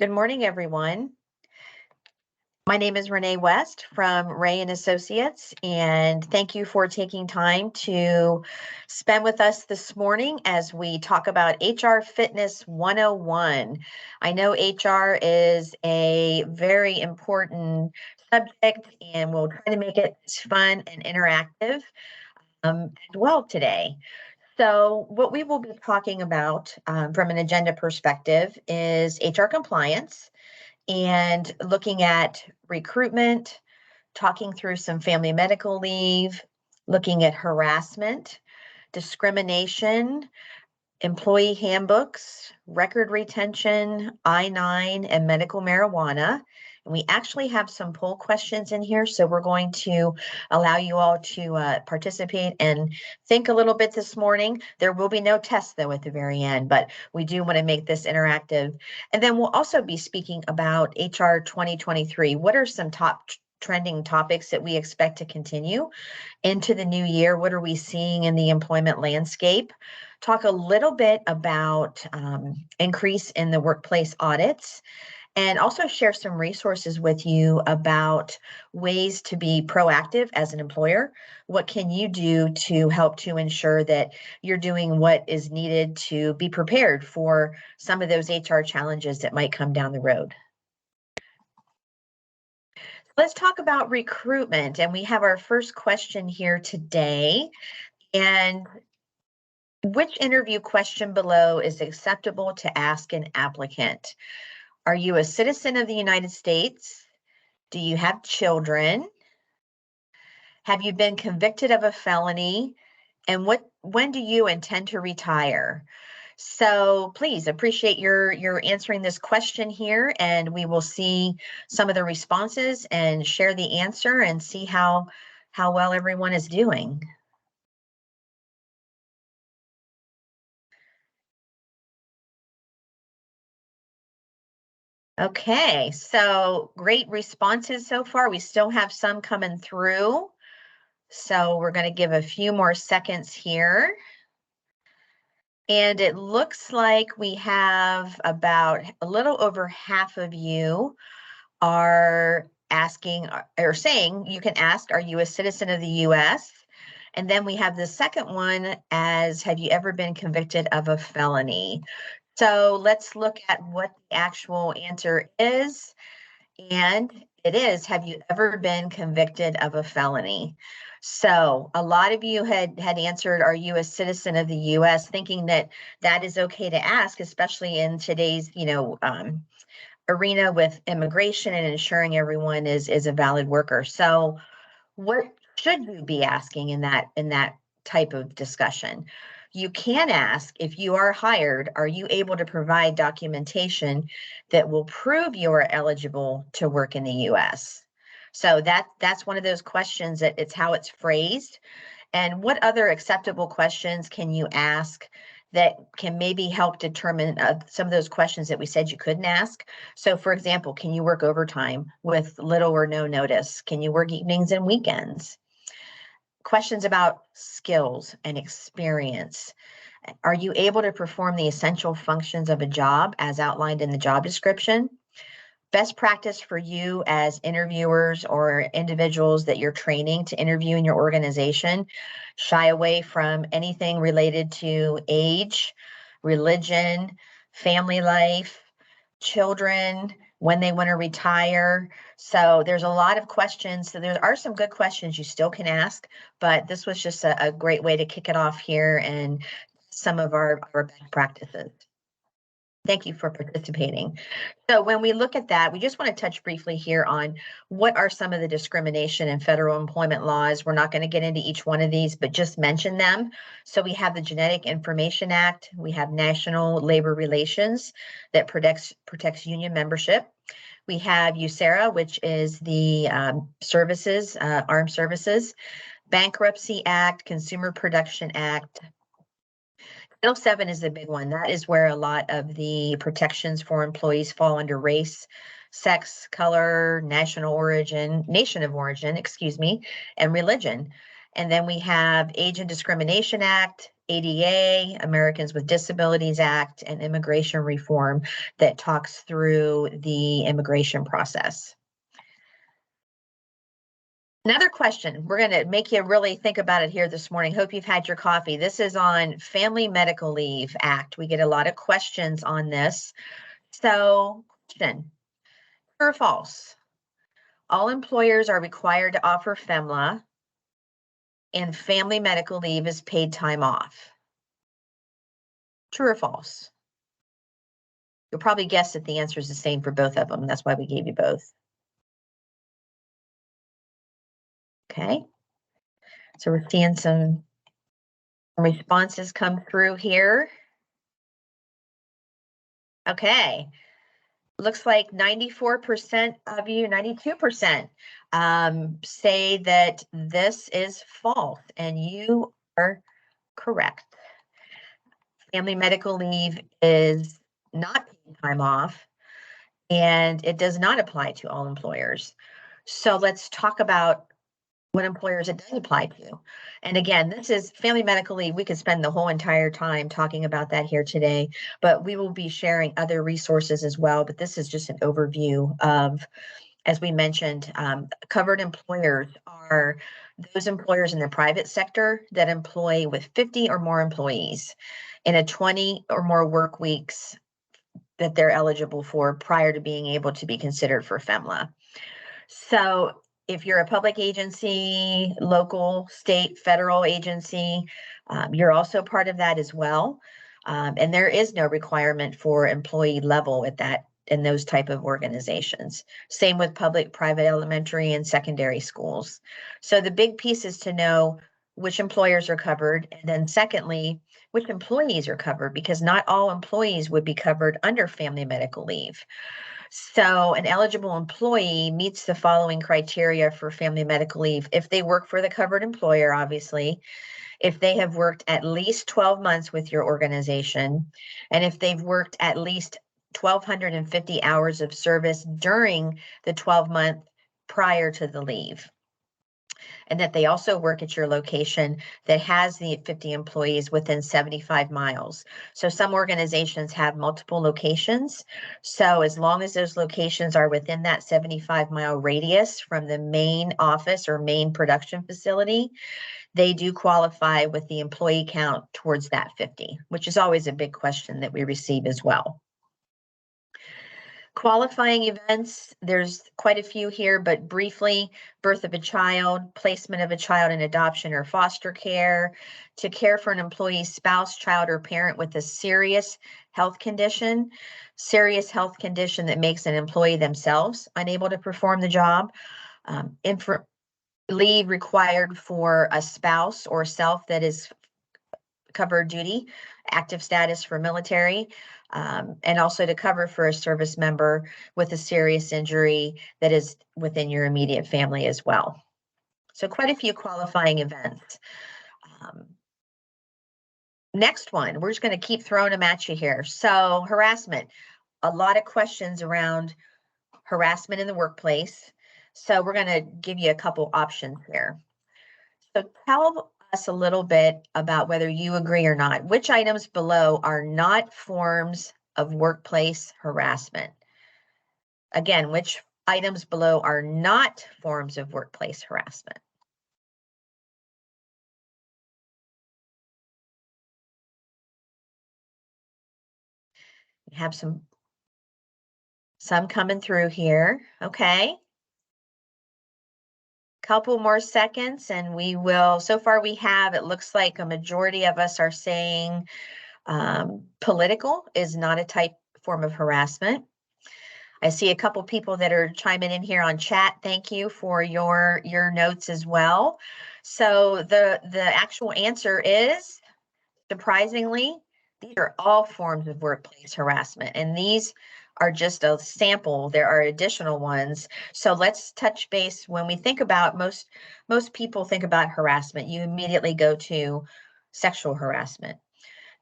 Good morning, everyone. My name is Renee West from Rea Associates, and thank you for taking time to spend with us this morning as we talk about HR Fitness 101. I know HR is a very important subject, and we'll try to make it as fun and interactive as well today. So what we will be talking about from an agenda perspective is HR compliance and looking at recruitment, talking through some family medical leave, looking at harassment, discrimination, employee handbooks, record retention, I-9, and medical marijuana. And we actually have some poll questions in here, so we're going to allow you all to participate and think a little bit this morning. There will be no test, though, at the very end, but we do want to make this interactive. And then we'll also be speaking about HR 2023. What are some top trending topics that we expect to continue into the new year? What are we seeing in the employment landscape? Talk a little bit about increase in the workplace audits, and also share some resources with you about ways to be proactive as an employer. What can you do to help to ensure that you're doing what is needed to be prepared for some of those HR challenges that might come down the road? Let's talk about recruitment, and we have our first question here today. And which interview question below is acceptable to ask an applicant? Are you a citizen of the United States? Do you have children? Have you been convicted of a felony? And when do you intend to retire? So please appreciate your answering this question here, and we will see some of the responses and share the answer and see how well everyone is doing. Okay, so great responses so far. We still have some coming through. So we're going to give a few more seconds here. And it looks like we have about a little over half of you are asking or saying you can ask, are you a citizen of the US? And then we have the second one as, have you ever been convicted of a felony? So let's look at what the actual answer is. And it is, have you ever been convicted of a felony? So a lot of you had answered, are you a citizen of the US, thinking that that is okay to ask, especially in today's, arena with immigration and ensuring everyone is a valid worker. So what should you be asking in that type of discussion? You can ask, if you are hired, are you able to provide documentation that will prove you are eligible to work in the US? So that's one of those questions that it's how it's phrased. And what other acceptable questions can you ask that can maybe help determine some of those questions that we said you couldn't ask? So for example, can you work overtime with little or no notice? Can you work evenings and weekends? Questions about skills and experience. Are you able to perform the essential functions of a job as outlined in the job description? Best practice for you as interviewers or individuals that you're training to interview in your organization: shy away from anything related to age, religion, family life, children, when they want to retire. So there's a lot of questions. So there are some good questions you still can ask, but this was just a great way to kick it off here and some of our best practices. Thank you for participating. So when we look at that, we just want to touch briefly here on what are some of the discrimination and federal employment laws. We're not going to get into each one of these, but just mention them. So we have the Genetic Information Act. We have National Labor Relations that protects union membership. We have USERRA, which is the services, armed services, Bankruptcy Act, Consumer Production Act. Title VII is the big one. That is where a lot of the protections for employees fall under race, sex, color, nation of origin, and religion. And then we have Age and Discrimination Act, ADA, Americans with Disabilities Act, and immigration reform that talks through the immigration process. Another question, we're going to make you really think about it here this morning. Hope you've had your coffee. This is on Family Medical Leave Act. We get a lot of questions on this. So, question, true or false? All employers are required to offer FMLA, and family medical leave is paid time off. True or false? You'll probably guess that the answer is the same for both of them. That's why we gave you both. Okay. So we're seeing some responses come through here. Okay. Looks like 94% of you, 92%, say that this is false, and you are correct. Family medical leave is not paid time off, and it does not apply to all employers. So let's talk about what employers it does apply to. And again, this is family medical leave. We could spend the whole entire time talking about that here today, but we will be sharing other resources as well. But this is just an overview of, as we mentioned, covered employers are those employers in the private sector that employ with 50 or more employees in a 20 or more work weeks that they're eligible for prior to being able to be considered for FMLA. So if you're a public agency, local, state, federal agency, you're also part of that as well. And there is no requirement for employee level at that in those type of organizations. Same with public, private, elementary, and secondary schools. So the big piece is to know which employers are covered, and then secondly, which employees are covered, because not all employees would be covered under family medical leave. So an eligible employee meets the following criteria for family medical leave. If they work for the covered employer, obviously, if they have worked at least 12 months with your organization, and if they've worked at least 1,250 hours of service during the 12-month prior to the leave. And that they also work at your location that has the 50 employees within 75 miles. So some organizations have multiple locations. So as long as those locations are within that 75-mile radius from the main office or main production facility, they do qualify with the employee count towards that 50, which is always a big question that we receive as well. Qualifying events, there's quite a few here, but briefly, birth of a child, placement of a child in adoption or foster care, to care for an employee's spouse, child, or parent with a serious health condition that makes an employee themselves unable to perform the job, leave required for a spouse or self that is cover duty, active status for military, and also to cover for a service member with a serious injury that is within your immediate family as well. So quite a few qualifying events. Next one, we're just going to keep throwing them at you here. So harassment, a lot of questions around harassment in the workplace. So we're going to give you a couple options here. So tell us a little bit about whether you agree or not. Which items below are not forms of workplace harassment? Again, which items below are not forms of workplace harassment? We have some coming through here. Okay. Couple more seconds and we will, so far we have, it looks like a majority of us are saying political is not a form of harassment. I see a couple people that are chiming in here on chat. Thank you for your notes as well. So the actual answer is, surprisingly, these are all forms of workplace harassment, and these are just a sample. There are additional ones. So let's touch base. When we think about, most people think about harassment, you immediately go to sexual harassment.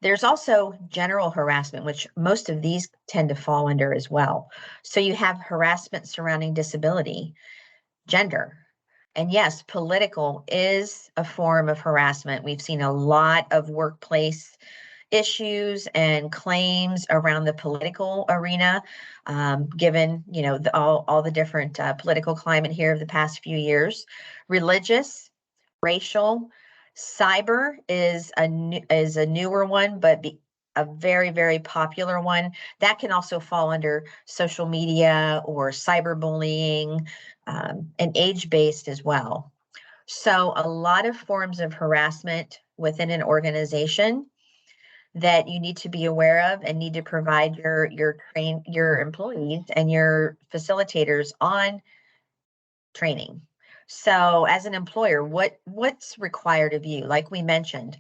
There's also general harassment, which most of these tend to fall under as well. So you have harassment surrounding disability, gender, And yes, political is a form of harassment. We've seen a lot of workplace issues and claims around the political arena, given all the different political climate here of the past few years. Religious, racial, cyber is a newer one, but a very, very popular one. That can also fall under social media or cyberbullying, and age-based as well. So a lot of forms of harassment within an organization that you need to be aware of and need to provide your employees and your facilitators on training. So as an employer, what's required of you? Like we mentioned,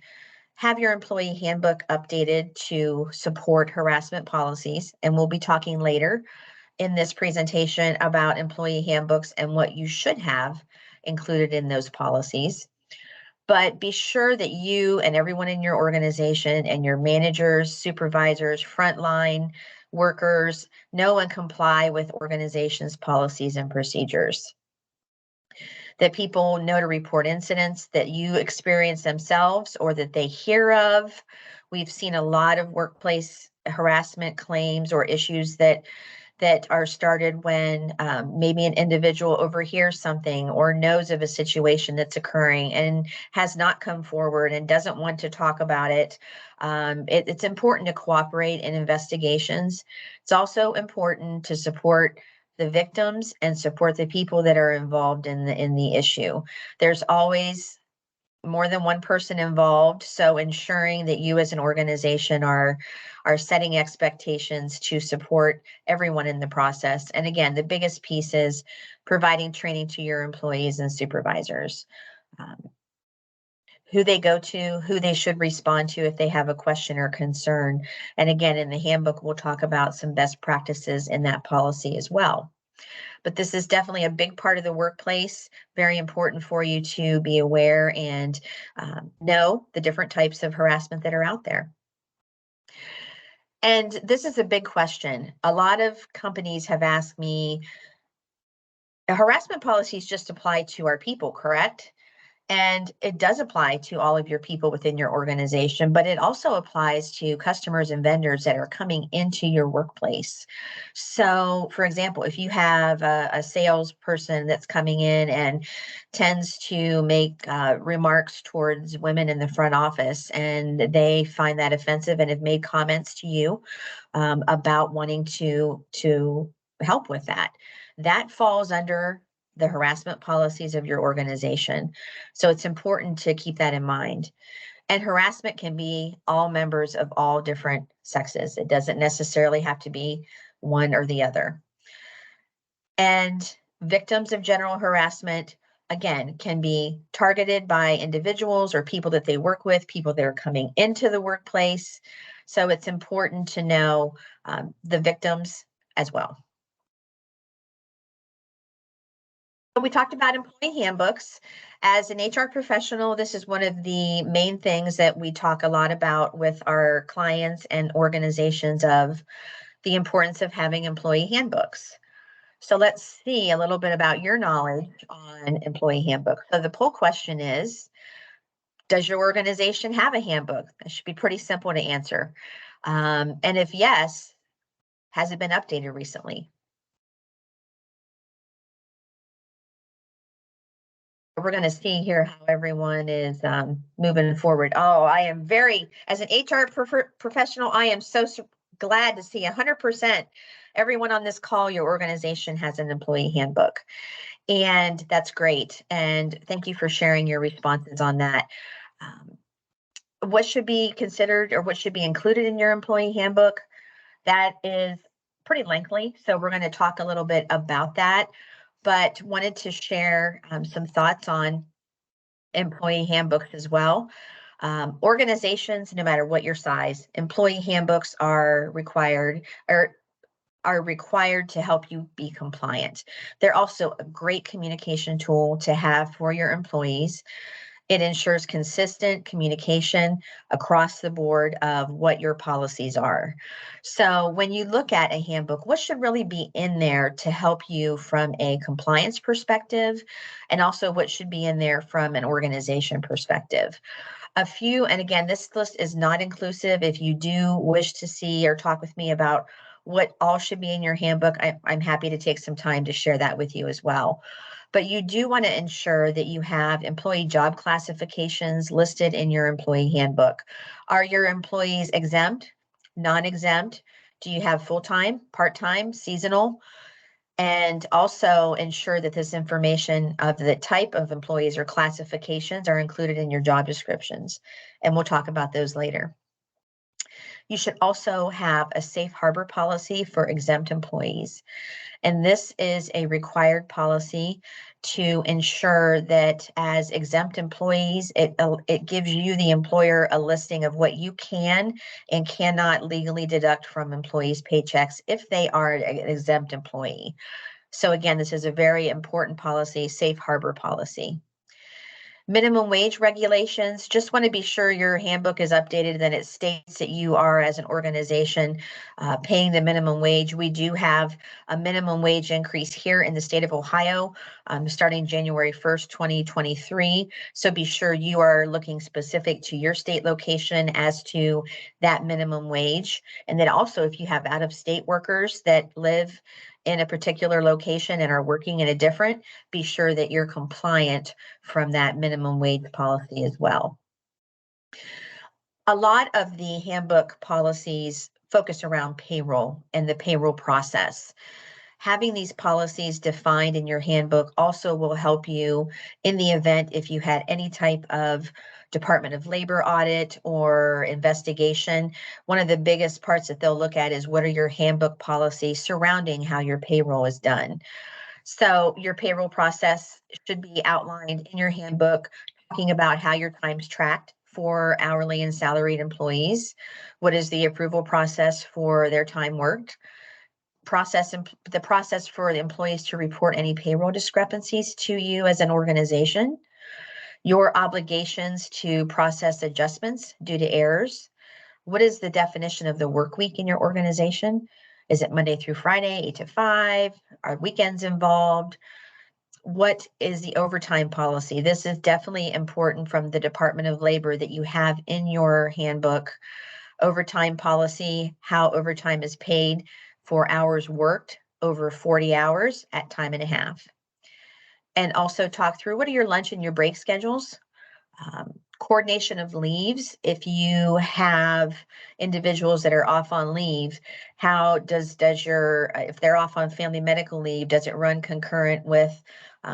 have your employee handbook updated to support harassment policies. And we'll be talking later in this presentation about employee handbooks and what you should have included in those policies. But be sure that you and everyone in your organization and your managers, supervisors, frontline workers know and comply with organization's policies and procedures. That people know to report incidents that you experience themselves or that they hear of. We've seen a lot of workplace harassment claims or issues that are started when maybe an individual overhears something or knows of a situation that's occurring and has not come forward and doesn't want to talk about it. It's important to cooperate in investigations. It's also important to support the victims and support the people that are involved in the issue. There's always more than one person involved, so ensuring that you as an organization are setting expectations to support everyone in the process. And again, the biggest piece is providing training to your employees and supervisors, who they go to, who they should respond to if they have a question or concern. And again, in the handbook, we'll talk about some best practices in that policy as well. But this is definitely a big part of the workplace, very important for you to be aware and know the different types of harassment that are out there. And this is a big question. A lot of companies have asked me, harassment policies just apply to our people, correct? And it does apply to all of your people within your organization, but it also applies to customers and vendors that are coming into your workplace. So, for example, if you have a salesperson that's coming in and tends to make remarks towards women in the front office, and they find that offensive and have made comments to you about wanting to help with that, that falls under the harassment policies of your organization. So it's important to keep that in mind. And harassment can be all members of all different sexes. It doesn't necessarily have to be one or the other. And victims of general harassment, again, can be targeted by individuals or people that they work with, people that are coming into the workplace. So it's important to know the victims as well. We talked about employee handbooks. As an HR professional, this is one of the main things that we talk a lot about with our clients and organizations, of the importance of having employee handbooks. So let's see a little bit about your knowledge on employee handbooks. So the poll question is, does your organization have a handbook? That should be pretty simple to answer. And if yes, has it been updated recently? We're going to see here how everyone is moving forward. Oh, I am as an HR professional, I am so glad to see 100% everyone on this call, your organization has an employee handbook. And that's great. And thank you for sharing your responses on that. What should be considered or what should be included in your employee handbook? That is pretty lengthy. So we're going to talk a little bit about that, but wanted to share some thoughts on employee handbooks as well. Organizations, no matter what your size, employee handbooks are required to help you be compliant. They're also a great communication tool to have for your employees. It ensures consistent communication across the board of what your policies are. So when you look at a handbook, what should really be in there to help you from a compliance perspective, and also what should be in there from an organization perspective? A few, and again, this list is not inclusive. If you do wish to see or talk with me about what all should be in your handbook, I'm happy to take some time to share that with you as well. But you do want to ensure that you have employee job classifications listed in your employee handbook. Are your employees exempt, non-exempt? Do you have full-time, part-time, seasonal? And also ensure that this information of the type of employees or classifications are included in your job descriptions. And we'll talk about those later. You should also have a safe harbor policy for exempt employees. And this is a required policy to ensure that as exempt employees, it gives you, the employer, a listing of what you can and cannot legally deduct from employees' paychecks if they are an exempt employee. So again, this is a very important policy, safe harbor policy. Minimum wage regulations, just want to be sure your handbook is updated, that it states that you are, as an organization, paying the minimum wage. We do have a minimum wage increase here in the state of Ohio, starting January 1st, 2023. So be sure you are looking specific to your state location as to that minimum wage. And then also, if you have out-of-state workers that live in a particular location and are working in a different, be sure that you're compliant from that minimum wage policy as well. A lot of the handbook policies focus around payroll and the payroll process. Having these policies defined in your handbook also will help you in the event if you had any type of Department of Labor audit or investigation. One of the biggest parts that they'll look at is what are your handbook policies surrounding how your payroll is done. So your payroll process should be outlined in your handbook, talking about how your time's tracked for hourly and salaried employees. What is the approval process for their time worked? The process for the employees to report any payroll discrepancies to you as an organization. Your obligations to process adjustments due to errors. What is the definition of the work week in your organization? Is it Monday through Friday, 8 to 5? Are weekends involved? What is the overtime policy? This is definitely important from the Department of Labor that you have in your handbook. Overtime policy, how overtime is paid for hours worked over 40 hours at time and a half. And also talk through what are your lunch and your break schedules. Coordination of leaves. If you have individuals that are off on leave, how does your, if they're off on family medical leave, does it run concurrent with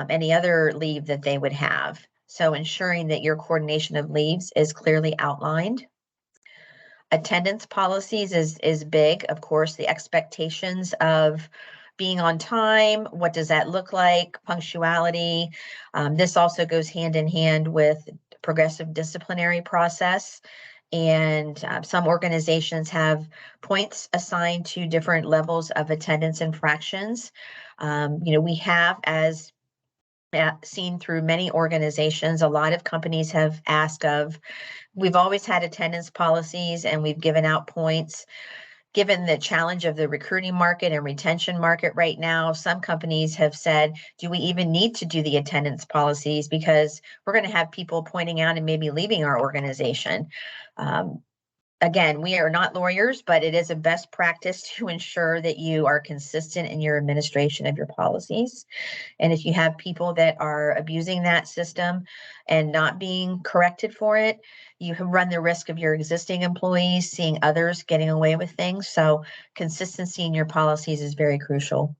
any other leave that they would have? So ensuring that your coordination of leaves is clearly outlined. Attendance policies is big, of course, the expectations of being on time. What does that look like? Punctuality. This also goes hand in hand with progressive disciplinary process. And some organizations have points assigned to different levels of attendance infractions. We have, as seen through many organizations, a lot of companies have asked of, we've always had attendance policies and we've given out points. Given the challenge of the recruiting market and retention market right now, some companies have said, do we even need to do the attendance policies? Because we're going to have people pointing out and maybe leaving our organization. Again, we are not lawyers, but it is a best practice to ensure that you are consistent in your administration of your policies. And if you have people that are abusing that system and not being corrected for it, you run the risk of your existing employees seeing others getting away with things. So consistency in your policies is very crucial.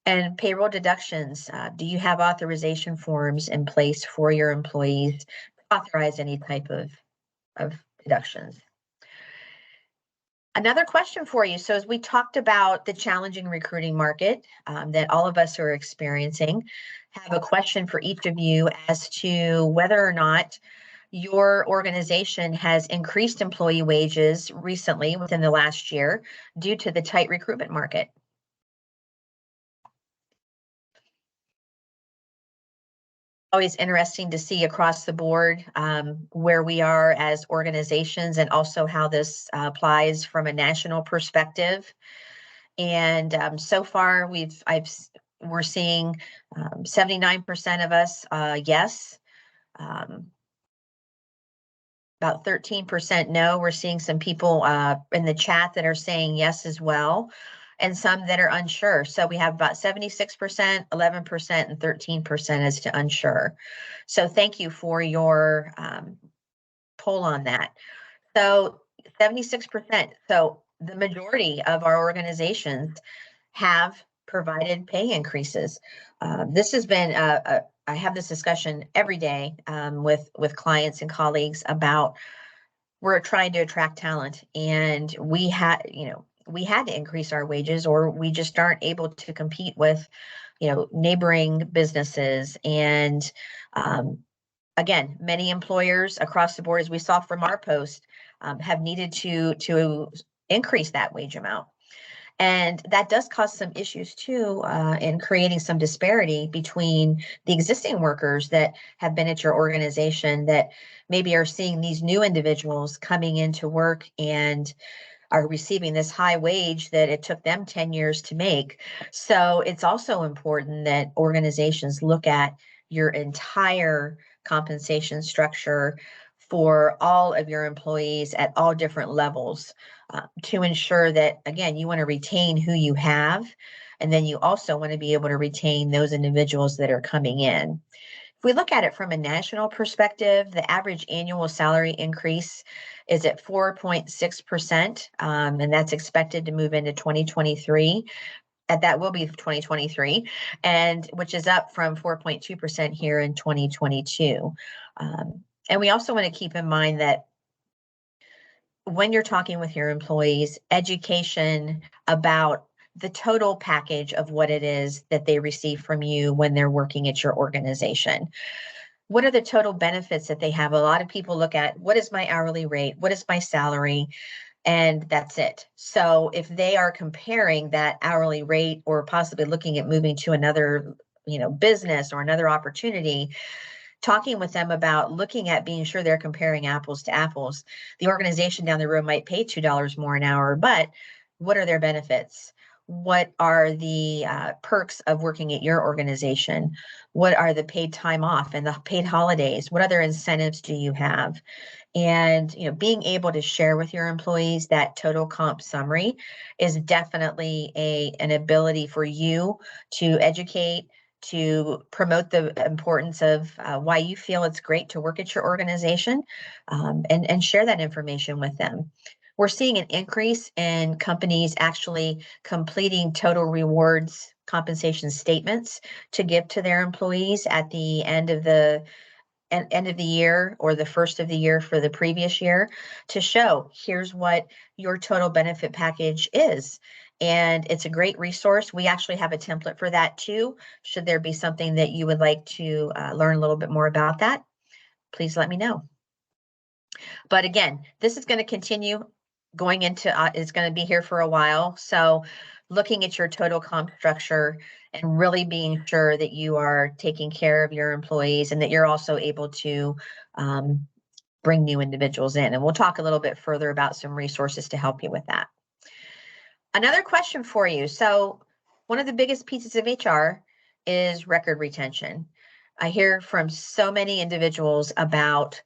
And payroll deductions. Do you have authorization forms in place for your employees to authorize any type of deductions? Another question for you. So as we talked about the challenging recruiting market that all of us are experiencing, have a question for each of you as to whether or not your organization has increased employee wages recently within the last year due to the tight recruitment market. always interesting to see across the board where we are as organizations, and also how this applies from a national perspective. And so far, we're seeing 79% of us yes, about 13% no. We're seeing some people in the chat that are saying yes as well, and some that are unsure. So we have about 76%, 11%, and 13% as to unsure. So thank you for your poll on that. So 76%. So the majority of our organizations have provided pay increases. This has been I have this discussion every day with clients and colleagues about, we're trying to attract talent, and we had to increase our wages, or we just aren't able to compete with neighboring businesses. And again, many employers across the board, as we saw from our post, have needed to increase that wage amount. And that does cause some issues too, in creating some disparity between the existing workers that have been at your organization, that maybe are seeing these new individuals coming into work and are receiving this high wage that it took them 10 years to make. So it's also important that organizations look at your entire compensation structure for all of your employees at all different levels, to ensure that, again, you want to retain who you have, and then you also want to be able to retain those individuals that are coming in. If we look at it from a national perspective, the average annual salary increase is at 4.6%, and that's expected to move into 2023. And that will be 2023, and which is up from 4.2% here in 2022. And we also want to keep in mind that when you're talking with your employees, education about the total package of what it is that they receive from you when they're working at your organization. What are the total benefits that they have? A lot of people look at, what is my hourly rate? What is my salary? And that's it. So if they are comparing that hourly rate, or possibly looking at moving to another, business or another opportunity, talking with them about looking at being sure they're comparing apples to apples. The organization down the road might pay $2 more an hour, but what are their benefits? What are the perks of working at your organization? What are the paid time off and the paid holidays? What other incentives do you have? And being able to share with your employees that total comp summary is definitely an ability for you to educate, to promote the importance of why you feel it's great to work at your organization, and share that information with them. We're seeing an increase in companies actually completing total rewards compensation statements to give to their employees at the end of the year, or the first of the year for the previous year, to show, here's what your total benefit package is. And it's a great resource. We actually have a template for that too. Should there be something that you would like to learn a little bit more about that, please let me know. But again, this is going to continue going into, it's going to be here for a while. So looking at your total comp structure and really being sure that you are taking care of your employees, and that you're also able to bring new individuals in. And we'll talk a little bit further about some resources to help you with that. Another question for you. So one of the biggest pieces of HR is record retention. I hear from so many individuals about,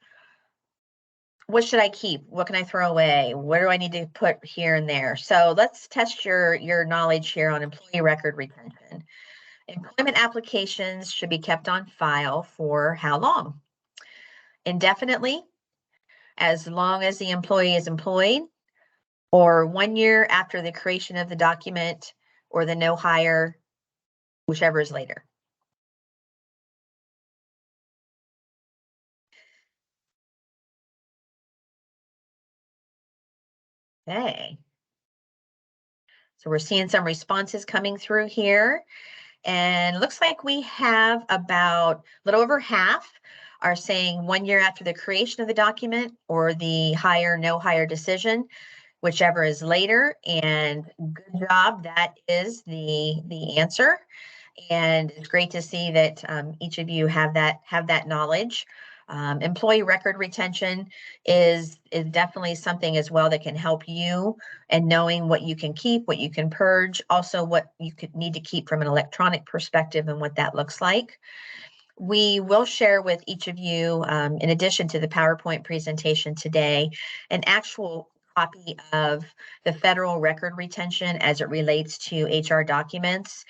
what should I keep? What can I throw away? What do I need to put here and there? So let's test your knowledge here on employee record retention. Employment applications should be kept on file for how long? Indefinitely, as long as the employee is employed, or 1 year after the creation of the document, or the no hire, whichever is later. Okay. So we're seeing some responses coming through here, and it looks like we have about a little over half are saying 1 year after the creation of the document, or the hire, no hire decision, whichever is later. And good job, that is the answer. And it's great to see that each of you have that knowledge. Employee record retention is definitely something as well that can help you and knowing what you can keep, what you can purge, also what you could need to keep from an electronic perspective and what that looks like. We will share with each of you, in addition to the PowerPoint presentation today, an actual copy of the federal record retention as it relates to HR documents.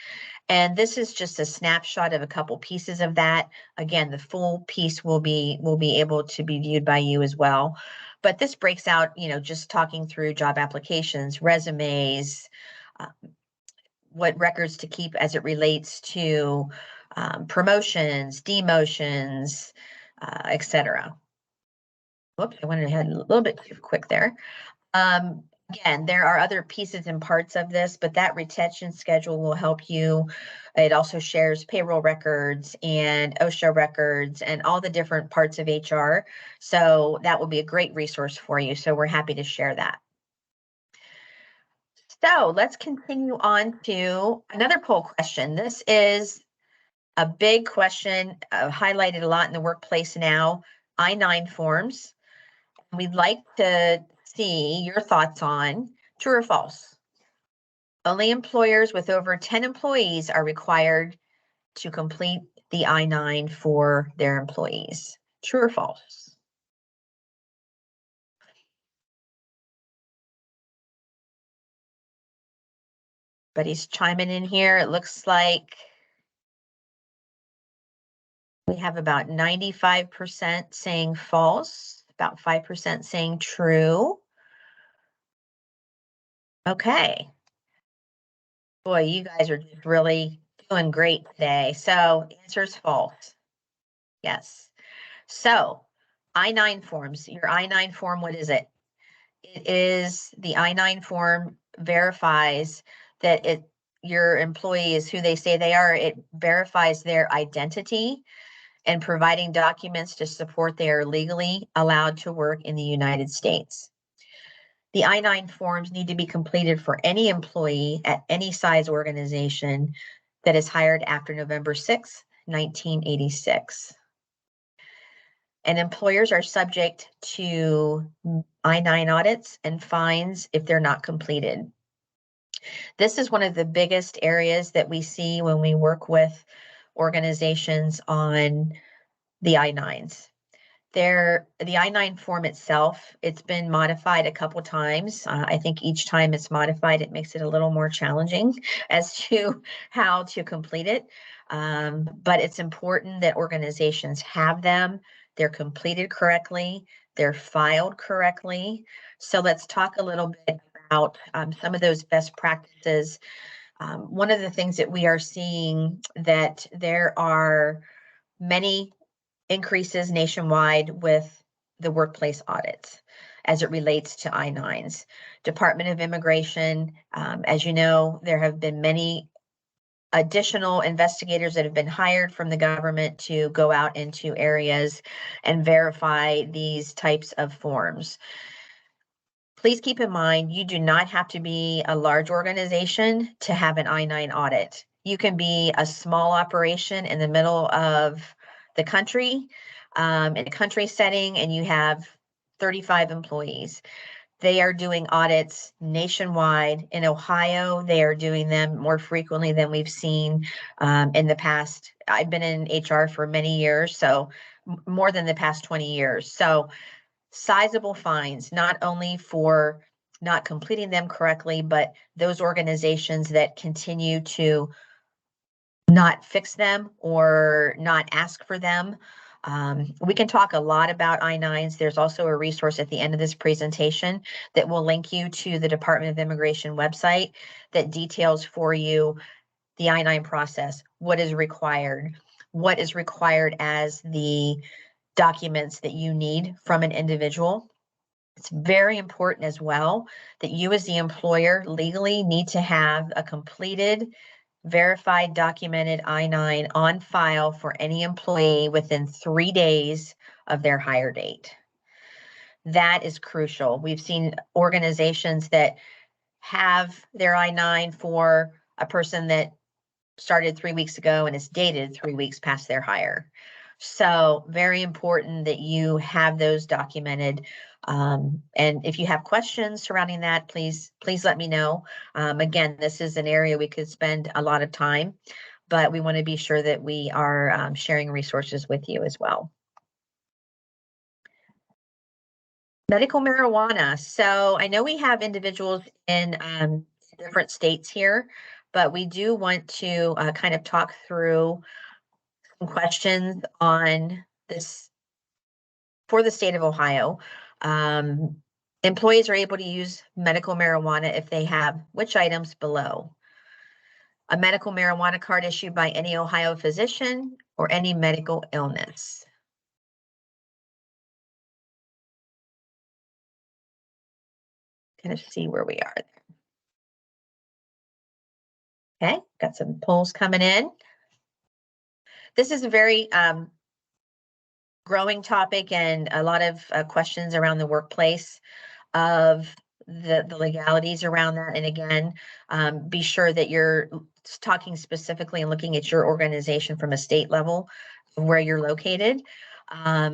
And this is just a snapshot of a couple pieces of that. Again, the full piece will be able to be viewed by you as well. But this breaks out, just talking through job applications, resumes, what records to keep as it relates to promotions, demotions, etc. Whoops, I went ahead a little bit too quick there. Again, there are other pieces and parts of this, but that retention schedule will help you. It also shares payroll records and OSHA records and all the different parts of HR. So that will be a great resource for you. So we're happy to share that. So let's continue on to another poll question. This is a big question, highlighted a lot in the workplace now, I-9 forms. We'd like to see your thoughts on true or false. Only employers with over 10 employees are required to complete the I-9 for their employees. True or false? But he's chiming in here. It looks like we have about 95% saying false, about 5% saying true. Okay. Boy, you guys are just really doing great today. So the answer is false. Yes. So I-9 forms, your I-9 form, what is it? It is the I-9 form verifies that your employee is who they say they are. It verifies their identity and providing documents to support they are legally allowed to work in the United States. The I-9 forms need to be completed for any employee at any size organization that is hired after November 6, 1986. And employers are subject to I-9 audits and fines if they're not completed. This is one of the biggest areas that we see when we work with organizations on the I-9s. The I-9 form itself, it's been modified a couple times. I think each time it's modified, it makes it a little more challenging as to how to complete it. But it's important that organizations have them. They're completed correctly. They're filed correctly. So let's talk a little bit about some of those best practices. One of the things that we are seeing that there are many increases nationwide with the workplace audits as it relates to I-9s. Department of Immigration, as you know, there have been many additional investigators that have been hired from the government to go out into areas and verify these types of forms. Please keep in mind, you do not have to be a large organization to have an I-9 audit. You can be a small operation in the middle of the country, in a country setting, and you have 35 employees. They are doing audits nationwide. In Ohio, they are doing them more frequently than we've seen in the past. I've been in HR for many years, so more than the past 20 years. So sizable fines, not only for not completing them correctly, but those organizations that continue to not fix them or not ask for them. We can talk a lot about I-9s. There's also a resource at the end of this presentation that will link you to the Department of Immigration website that details for you the I-9 process, what is required as the documents that you need from an individual. It's very important as well that you as the employer legally need to have a completed, verified, documented I-9 on file for any employee within 3 days of their hire date. That is crucial. We've seen organizations that have their I-9 for a person that started 3 weeks ago and it's dated 3 weeks past their hire. So very important that you have those documented. And if you have questions surrounding that, please let me know. Again, this is an area we could spend a lot of time, but we want to be sure that we are sharing resources with you as well. Medical marijuana. So I know we have individuals in different states here, but we do want to kind of talk through some questions on this for the state of Ohio. Employees are able to use medical marijuana if they have which items below? A medical marijuana card issued by any Ohio physician or any medical illness. Kind of see where we are. Okay, got some polls coming in. This is a very growing topic and a lot of questions around the workplace of the legalities around that. And again, be sure that you're talking specifically and looking at your organization from a state level where you're located. As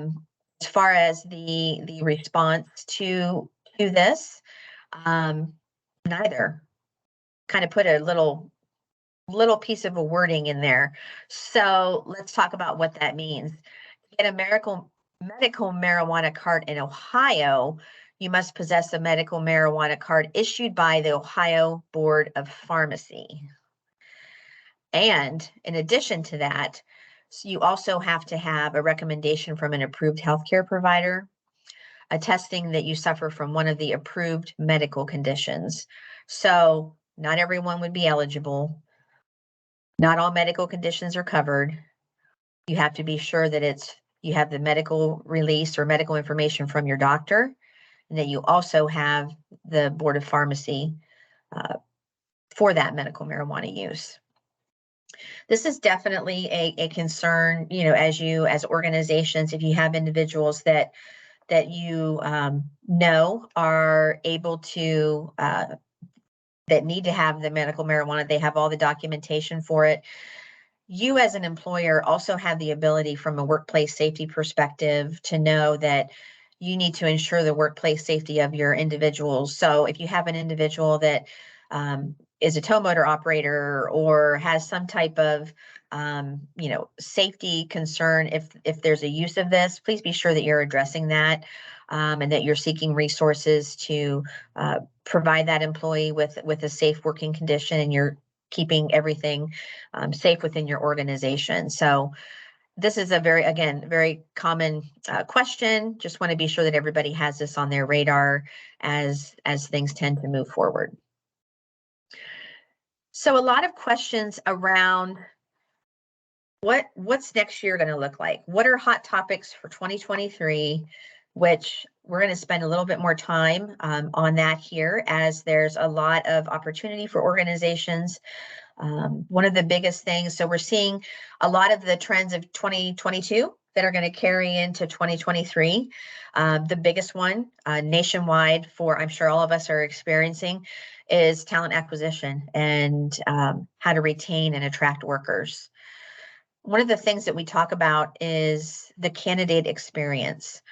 far as the response to this, neither. Kind of put a little piece of a wording in there. So let's talk about what that means. To get a medical marijuana card in Ohio, you must possess a medical marijuana card issued by the Ohio Board of Pharmacy. And in addition to that, you also have to have a recommendation from an approved healthcare provider, attesting that you suffer from one of the approved medical conditions. So not everyone would be eligible. Not all medical conditions are covered. You have to be sure that you have the medical release or medical information from your doctor, and that you also have the Board of Pharmacy for that medical marijuana use. This is definitely a concern, as organizations, if you have individuals that you know are able to, that need to have the medical marijuana, they have all the documentation for it. You as an employer also have the ability from a workplace safety perspective to know that you need to ensure the workplace safety of your individuals. So if you have an individual that is a tow motor operator or has some type of safety concern, if there's a use of this, please be sure that you're addressing that and that you're seeking resources to provide that employee with a safe working condition, and you're keeping everything safe within your organization. So this is a very common question. Just want to be sure that everybody has this on their radar as things tend to move forward. So a lot of questions around what's next year going to look like? What are hot topics for 2023, which we're going to spend a little bit more time on that here, as there's a lot of opportunity for organizations. One of the biggest things, so we're seeing a lot of the trends of 2022 that are going to carry into 2023. The biggest one nationwide, for I'm sure all of us are experiencing, is talent acquisition and how to retain and attract workers. One of the things that we talk about is the candidate experience.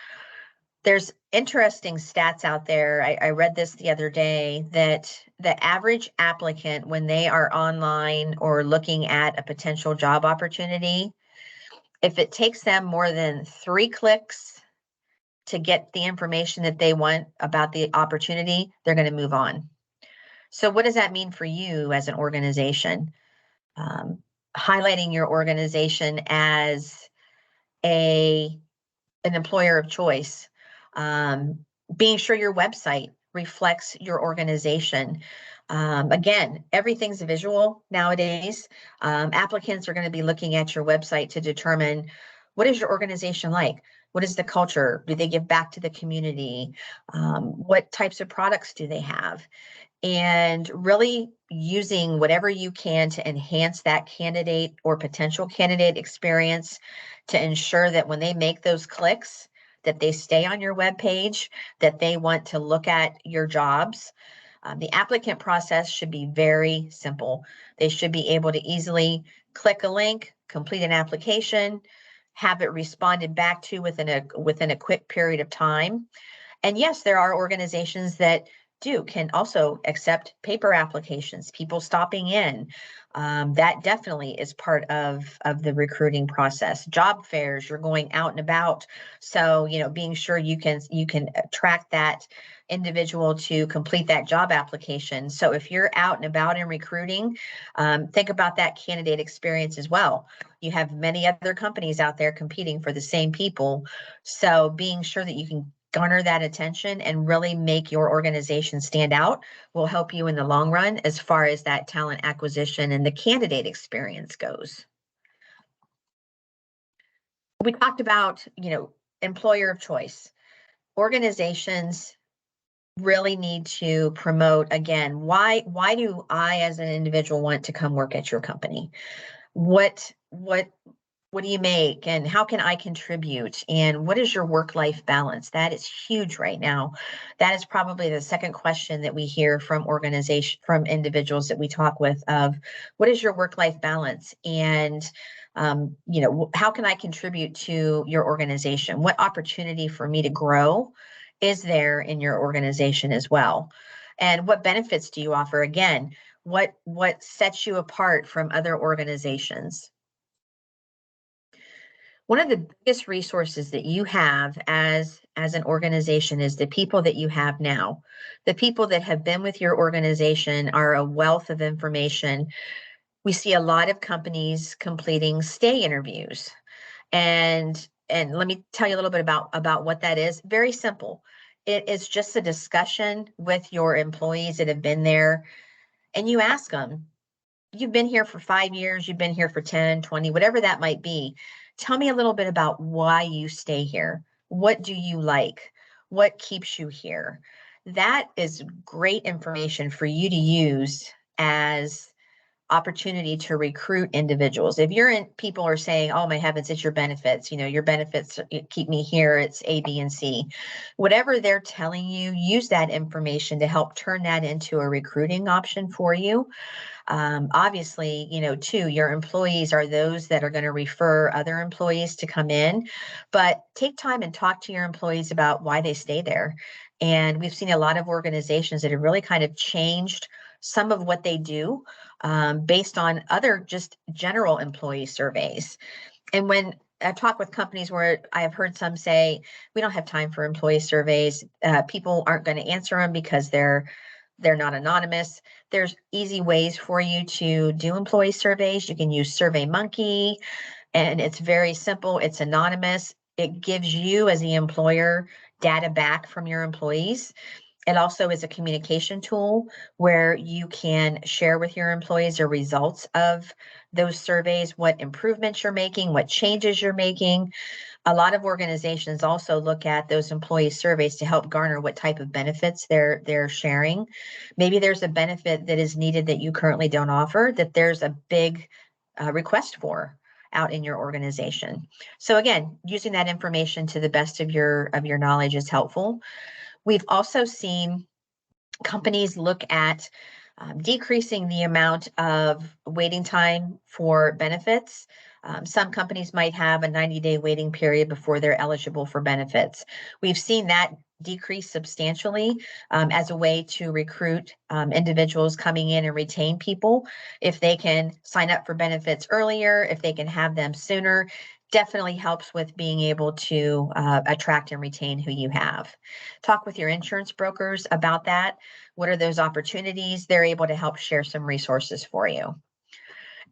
There's interesting stats out there. I read this the other day that the average applicant, when they are online or looking at a potential job opportunity, if it takes them more than 3 clicks to get the information that they want about the opportunity, they're going to move on. So what does that mean for you as an organization? Highlighting your organization as an employer of choice. Being sure your website reflects your organization. Again, everything's visual nowadays. Applicants are going to be looking at your website to determine, what is your organization like? What is the culture? Do they give back to the community? What types of products do they have? And really using whatever you can to enhance that candidate or potential candidate experience to ensure that when they make those clicks, that they stay on your webpage, that they want to look at your jobs. The applicant process should be very simple. They should be able to easily click a link, complete an application, have it responded back to within a quick period of time. And yes, there are organizations that can also accept paper applications, people stopping in. That definitely is part of the recruiting process. Job fairs, you're going out and about. So, being sure you can attract that individual to complete that job application. So if you're out and about in recruiting, think about that candidate experience as well. You have many other companies out there competing for the same people. So being sure that you can garner that attention and really make your organization stand out will help you in the long run as far as that talent acquisition and the candidate experience goes. We talked about, employer of choice. Organizations really need to promote, again, why do I as an individual want to come work at your company? What do you make, and how can I contribute, and what is your work-life balance? That is huge right now. That is probably the second question that we hear from individuals that we talk with, of what is your work-life balance, and how can I contribute to your organization? What opportunity for me to grow is there in your organization as well? And what benefits do you offer? Again, what sets you apart from other organizations? One of the biggest resources that you have as an organization is the people that you have now. The people that have been with your organization are a wealth of information. We see a lot of companies completing stay interviews. And let me tell you a little bit about what that is. Very simple. It is just a discussion with your employees that have been there, and you ask them, you've been here for 5 years, you've been here for 10, 20, whatever that might be. Tell me a little bit about why you stay here. What do you like? What keeps you here? That is great information for you to use as opportunity to recruit individuals. If people are saying, oh my heavens, it's your benefits, your benefits keep me here, it's A, B, and C. Whatever they're telling you, use that information to help turn that into a recruiting option for you. Obviously, too, your employees are those that are going to refer other employees to come in, but take time and talk to your employees about why they stay there. And we've seen a lot of organizations that have really kind of changed some of what they do based on other just general employee surveys. And when I talk with companies where I have heard some say, we don't have time for employee surveys, people aren't going to answer them because they're not anonymous. There's easy ways for you to do employee surveys. You can use SurveyMonkey, and it's very simple. It's anonymous. It gives you as the employer data back from your employees. It also is a communication tool where you can share with your employees the results of those surveys, what improvements you're making, what changes you're making. A lot of organizations also look at those employee surveys to help garner what type of benefits they're sharing. Maybe there's a benefit that is needed that you currently don't offer, that there's a big request for out in your organization. So again, using that information to the best of your knowledge is helpful. We've also seen companies look at decreasing the amount of waiting time for benefits. Some companies might have a 90-day waiting period before they're eligible for benefits. We've seen that decrease substantially as a way to recruit individuals coming in and retain people. If they can sign up for benefits earlier, if they can have them sooner, definitely helps with being able to attract and retain who you have. Talk with your insurance brokers about that. What are those opportunities? They're able to help share some resources for you.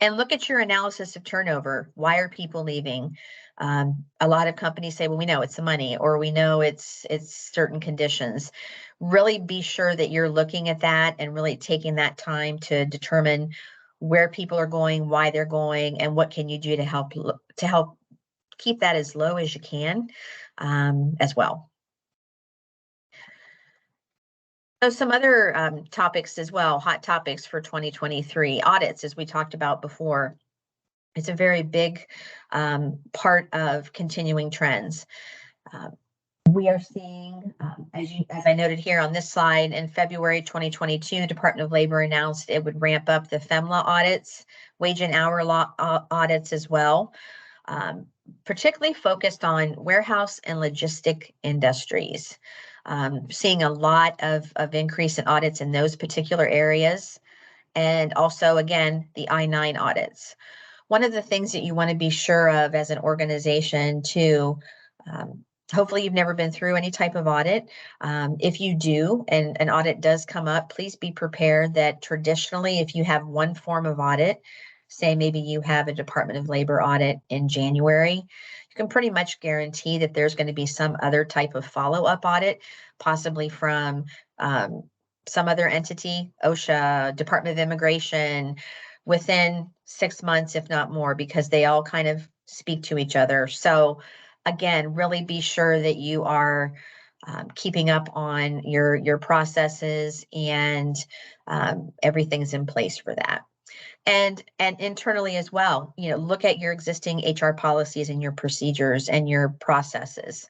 And look at your analysis of turnover. Why are people leaving? A lot of companies say, well, we know it's the money, or we know it's certain conditions. Really be sure that you're looking at that and really taking that time to determine where people are going, why they're going, and what can you do to help keep that as low as you can as well. So some other topics as well, hot topics for 2023, audits, as we talked about before. It's a very big part of continuing trends. We are seeing, as I noted here on this slide, in February 2022, Department of Labor announced it would ramp up the FMLA audits, wage and hour law audits as well, particularly focused on warehouse and logistic industries. Seeing a lot of increase in audits in those particular areas, and also, again, the I-9 audits. One of the things that you want to be sure of as an organization too, hopefully you've never been through any type of audit. If you do, and an audit does come up, please be prepared that traditionally, if you have one form of audit, say maybe you have a Department of Labor audit in January, you can pretty much guarantee that there's going to be some other type of follow-up audit, possibly from some other entity, OSHA, Department of Immigration, within 6 months, if not more, because they all kind of speak to each other. So again, really be sure that you are keeping up on your processes, and everything's in place for that. And internally as well, look at your existing HR policies and your procedures and your processes.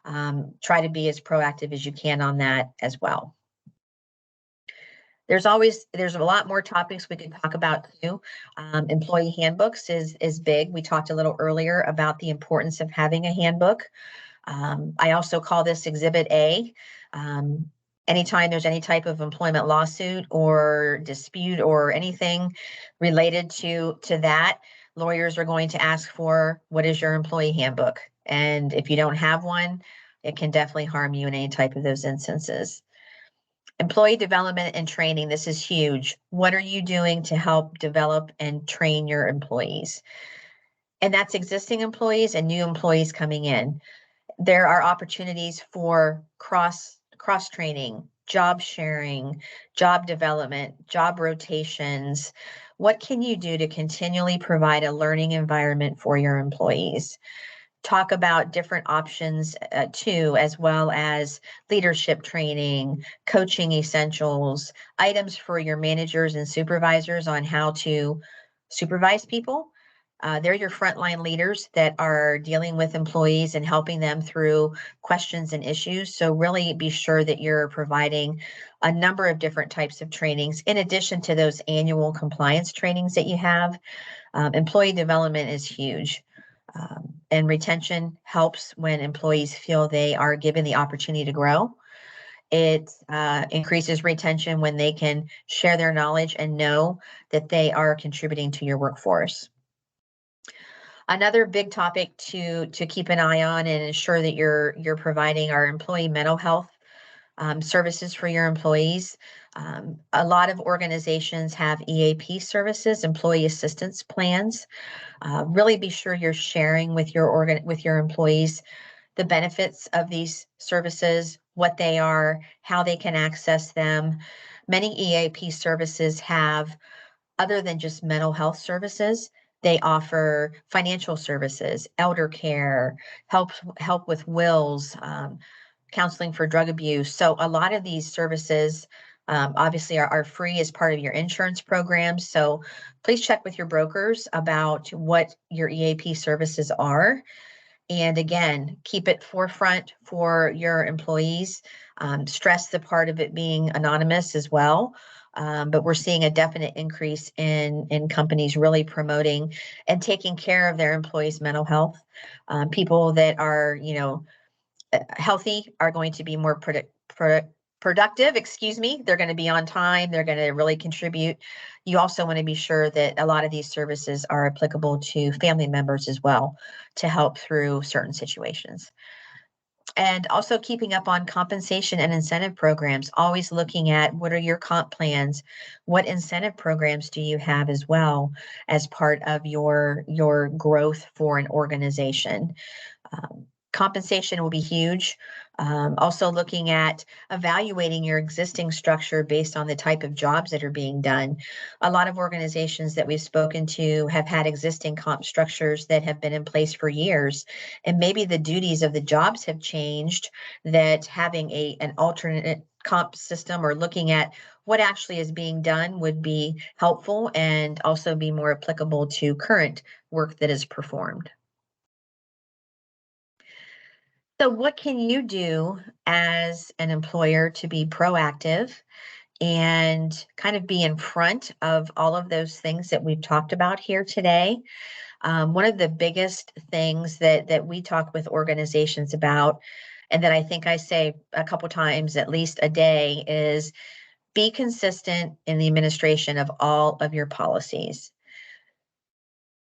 Try to be as proactive as you can on that as well. There's a lot more topics we could talk about too. Employee handbooks is big. We talked a little earlier about the importance of having a handbook. I also call this Exhibit A. Anytime there's any type of employment lawsuit or dispute or anything related to that, lawyers are going to ask for, what is your employee handbook? And if you don't have one, it can definitely harm you in any type of those instances. Employee development and training, this is huge. What are you doing to help develop and train your employees? And that's existing employees and new employees coming in. There are opportunities for cross training, job sharing, job development, job rotations. What can you do to continually provide a learning environment for your employees? Talk about different options too, as well as leadership training, coaching essentials, items for your managers and supervisors on how to supervise people. They're your frontline leaders that are dealing with employees and helping them through questions and issues. So really be sure that you're providing a number of different types of trainings in addition to those annual compliance trainings that you have. Employee development is huge. And retention helps when employees feel they are given the opportunity to grow. It increases retention when they can share their knowledge and know that they are contributing to your workforce. Another big topic to keep an eye on and ensure that you're providing are employee mental health services for your employees. A lot of organizations have EAP services, employee assistance plans. Really be sure you're sharing with your employees the benefits of these services, what they are, how they can access them. Many EAP services have, other than just mental health services, they offer financial services, elder care, help with wills, counseling for drug abuse. So a lot of these services obviously are free as part of your insurance programs. So please check with your brokers about what your EAP services are. And again, keep it forefront for your employees. Stress the part of it being anonymous as well. But we're seeing a definite increase in companies really promoting and taking care of their employees' mental health. People that are, healthy are going to be more productive, they're going to be on time, they're going to really contribute. You also want to be sure that a lot of these services are applicable to family members as well to help through certain situations. And also keeping up on compensation and incentive programs, always looking at what are your comp plans, what incentive programs do you have as well as part of your growth for an organization. Compensation will be huge. Also looking at evaluating your existing structure based on the type of jobs that are being done. A lot of organizations that we've spoken to have had existing comp structures that have been in place for years, and maybe the duties of the jobs have changed, that having an alternate comp system or looking at what actually is being done would be helpful and also be more applicable to current work that is performed. So what can you do as an employer to be proactive and kind of be in front of all of those things that we've talked about here today? One of the biggest things that we talk with organizations about, and that I think I say a couple times at least a day, is be consistent in the administration of all of your policies.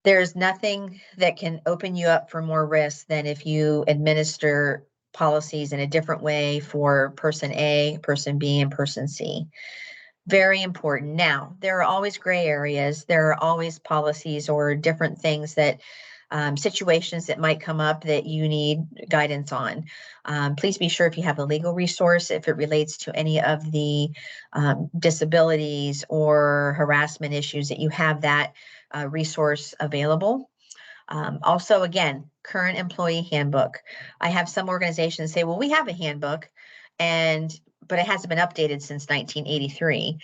There's nothing that can open you up for more risk than if you administer policies in a different way for person A, person B, and person C. Very important. Now, there are always gray areas. There are always policies or different things that situations that might come up that you need guidance on. Please be sure if you have a legal resource, if it relates to any of the disabilities or harassment issues, that you have that resource available. Also, again, current employee handbook. I have some organizations say, well, we have a handbook, but it hasn't been updated since 1983.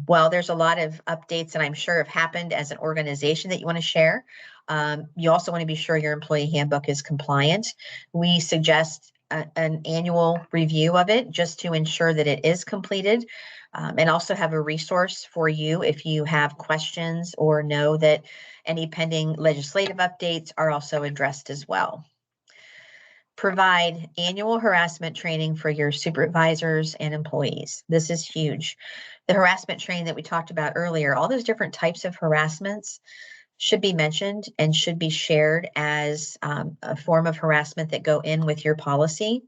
Well, there's a lot of updates that I'm sure have happened as an organization that you want to share. You also want to be sure your employee handbook is compliant. We suggest an annual review of it just to ensure that it is completed, and also have a resource for you if you have questions or know that any pending legislative updates are also addressed as well. Provide annual harassment training for your supervisors and employees. This is huge. The harassment training that we talked about earlier, all those different types of harassments should be mentioned and should be shared as a form of harassment that go in with your policy.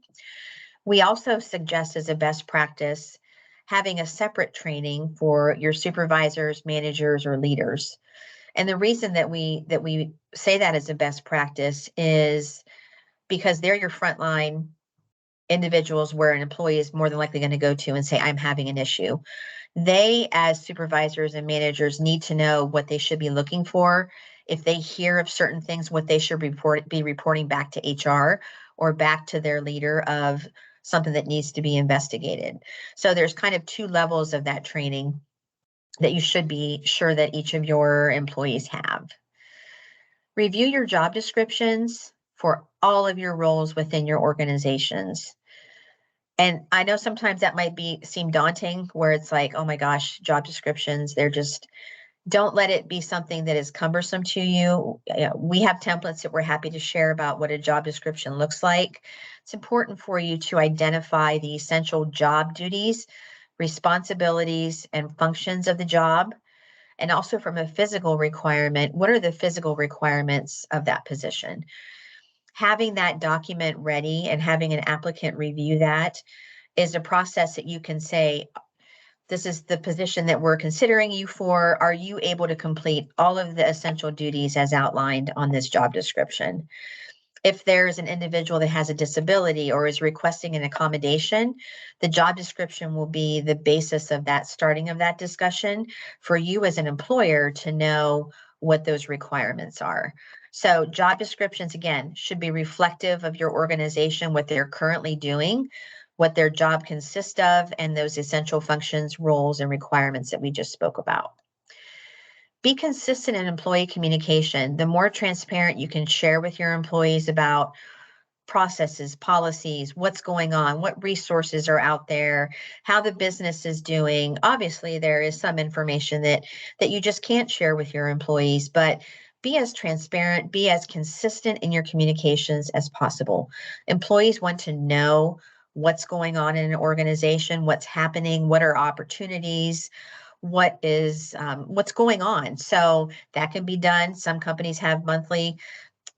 We also suggest as a best practice having a separate training for your supervisors, managers, or leaders. And the reason that we say that as a best practice is because they're your frontline individuals where an employee is more than likely going to go to and say, I'm having an issue. They, as supervisors and managers, need to know what they should be looking for. If they hear of certain things, what they should be reporting back to HR or back to their leader of something that needs to be investigated. So there's kind of two levels of that training that you should be sure that each of your employees have. Review your job descriptions for all of your roles within your organizations. And I know sometimes that might seem daunting, where it's like, oh my gosh, job descriptions, don't let it be something that is cumbersome to you. We have templates that we're happy to share about what a job description looks like. It's important for you to identify the essential job duties, responsibilities, and functions of the job. And also from a physical requirement, what are the physical requirements of that position? Having that document ready and having an applicant review that is a process that you can say, this is the position that we're considering you for. Are you able to complete all of the essential duties as outlined on this job description? If there's an individual that has a disability or is requesting an accommodation, the job description will be the basis of that starting of that discussion for you as an employer to know what those requirements are. So job descriptions, again, should be reflective of your organization, what they're currently doing, what their job consists of, and those essential functions, roles, and requirements that we just spoke about. Be consistent in employee communication. The more transparent you can share with your employees about processes, policies, what's going on, what resources are out there, how the business is doing. Obviously, there is some information that you just can't share with your employees, but be as transparent, be as consistent in your communications as possible. Employees want to know what's going on in an organization, what's happening, what are opportunities, what's going on. So that can be done. Some companies have monthly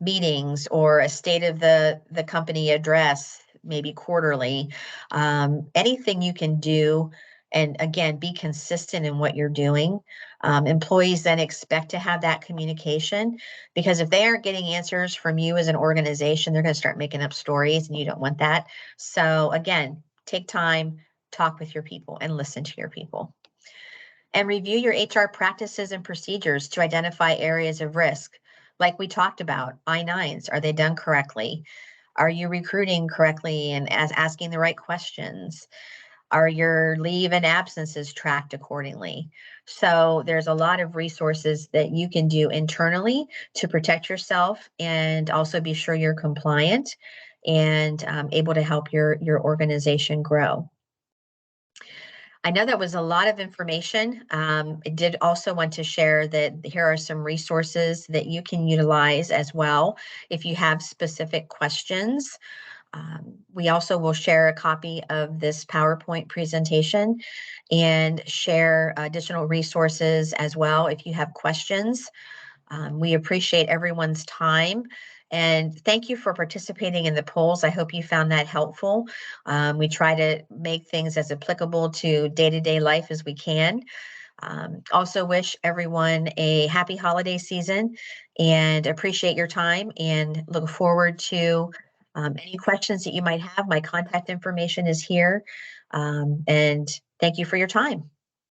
meetings or a state of the company address, maybe quarterly. Anything you can do, and again, be consistent in what you're doing. Employees then expect to have that communication, because if they aren't getting answers from you as an organization, they're going to start making up stories, and you don't want that. So again, take time, talk with your people, and listen to your people. And review your HR practices and procedures to identify areas of risk. Like we talked about, I-9s, are they done correctly? Are you recruiting correctly and asking the right questions? Are your leave and absences tracked accordingly? So there's a lot of resources that you can do internally to protect yourself and also be sure you're compliant. and able to help your organization grow. I know that was a lot of information. I did also want to share that here are some resources that you can utilize as well if you have specific questions. We also will share a copy of this PowerPoint presentation and share additional resources as well if you have questions. We appreciate everyone's time. And thank you for participating in the polls. I hope you found that helpful. We try to make things as applicable to day-to-day life as we can. Also wish everyone a happy holiday season and appreciate your time and look forward to any questions that you might have. My contact information is here. And thank you for your time.